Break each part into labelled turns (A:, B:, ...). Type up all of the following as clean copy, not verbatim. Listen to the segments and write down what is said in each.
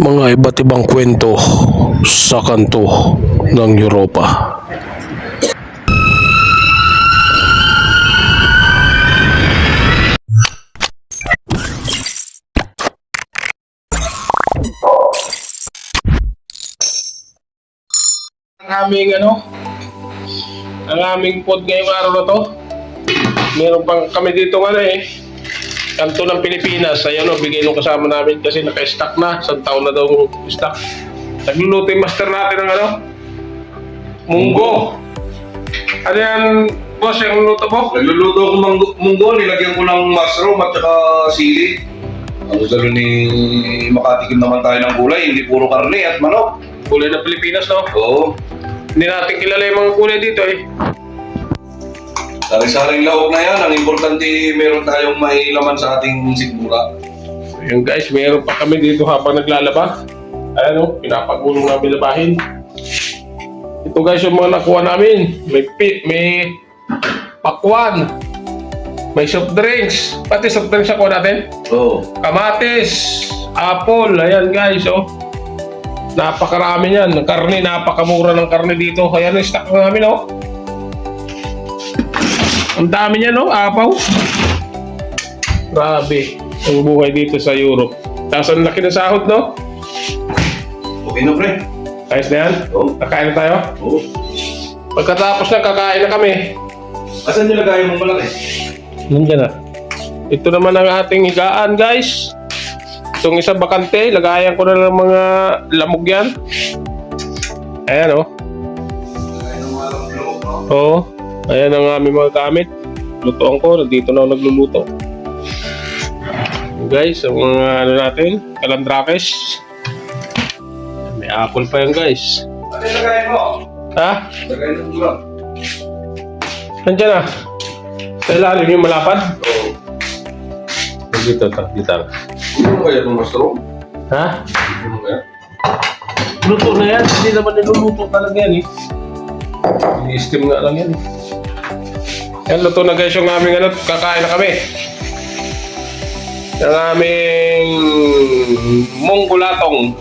A: mga iba't ibang kwento sa kanto ng Europa.
B: Ang aming pod ngayong araw na to. Meron pang kami dito kanto ng Pilipinas. Ayan bigay nung kasama namin kasi naka-stock na. Isang taon na daw stock. Nagluluto yung master natin ng munggo. Ano yan, boss, yung luto mo?
C: Nagluluto ko munggo, nilagyan ko ng mushroom at saka sili. Ang gusto ni makatikim naman tayo ng gulay, hindi puro karne at manok.
B: Kulay ng Pilipinas, no?
C: Oo.
B: Hindi natin kilala yung mga kulay dito
C: Sari-saring lahok na yan. Ang importante, meron tayong may laman sa ating sikmura.
B: Ayun guys, meron pa kami dito habang naglalaba. Ayan pinapagulong namin labahin. Ito guys yung mga nakuha namin. May pakwan. May soft drinks. Pati soft drinks nakuha natin.
C: Oo.
B: Kamatis. Apple. Ayan guys napakarami yan. Karne, napakamura ng karne dito. Ayan yung stock namin Ang dami niya apaw. Grabe ang buhay dito sa Europe. Tapos ang laki ng sahod
C: Okay na, pre.
B: Ayos na yan?
C: Oo.
B: Kakain na tayo?
C: Oo.
B: Pagkatapos na kakain na kami.
C: Asan nyo lagay mong malaki?
B: Nandiyan na. Ito naman ang ating higaan guys. Itong isa bakante, lagayan ko na ng mga lamog yan. Ayan
C: Lagay ng malang loob, no?
B: Oo. Ayan ang aming mga gamit. Lutoan ko, dito na ako nagluluto. Guys, ang mga natin, kalandrakes. May apple pa yan guys.
C: Ano yung lagay mo?
B: Ha?
C: Lagay ng gulang.
B: Nandiyan na. Sa ilalim yung malapad.
C: Oo.
B: Dito.
C: Ano kaya itong mushroom?
B: Ha?
C: Ano kaya?
B: Luto na yan. Hindi naman niluluto talaga yan I-steam nga lang yan Yan, luto na guys yung aming kakain na kami. Yung aming munggulatong.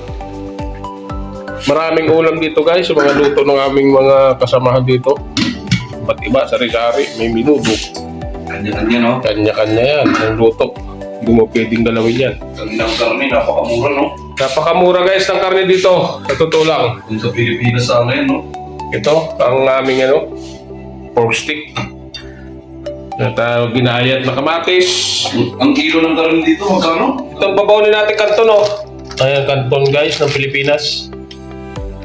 B: Maraming ulam dito guys, yung mga luto ng aming mga kasamahan dito. Ba't iba, sari-sari, may minudo.
C: Kanya-kanya, no?
B: Kanya-kanya yan, ang luto. Hindi mo pwedeng galawin yan.
C: Kanilang karne, napakamura, no?
B: Napakamura guys ng karne dito, sa totoo lang.
C: Kung sa Pilipinas sa ngayon, no?
B: Ito, ang aming pork stick. At ginayat na kamatis.
C: Ang kilo ng karne dito, magkano?
B: Itong babawin natin kanton Ayan, kanton guys ng Pilipinas.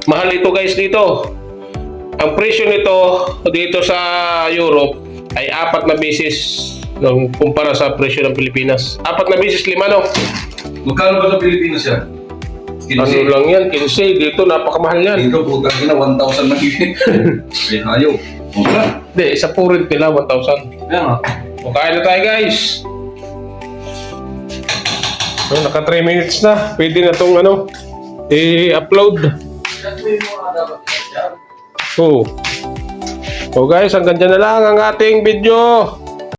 B: Mahal ito guys dito. Ang presyo nito dito sa Europe ay 4 na beses kumpara sa presyo ng Pilipinas. 4 na beses 5
C: Magkano ba sa Pilipinas yan?
B: Ano lang yan, 15. Dito napakamahal yan.
C: Dito, putang ina, 1,000 na gini. Ay, ayaw. Mura.
B: Hindi, isa po rin nila 1,000.
C: Kaya nga.
B: O, kain na tayo guys. Naka 3 minutes na. Pwede na itong i-upload. So guys, hanggang dyan na lang ang ating video.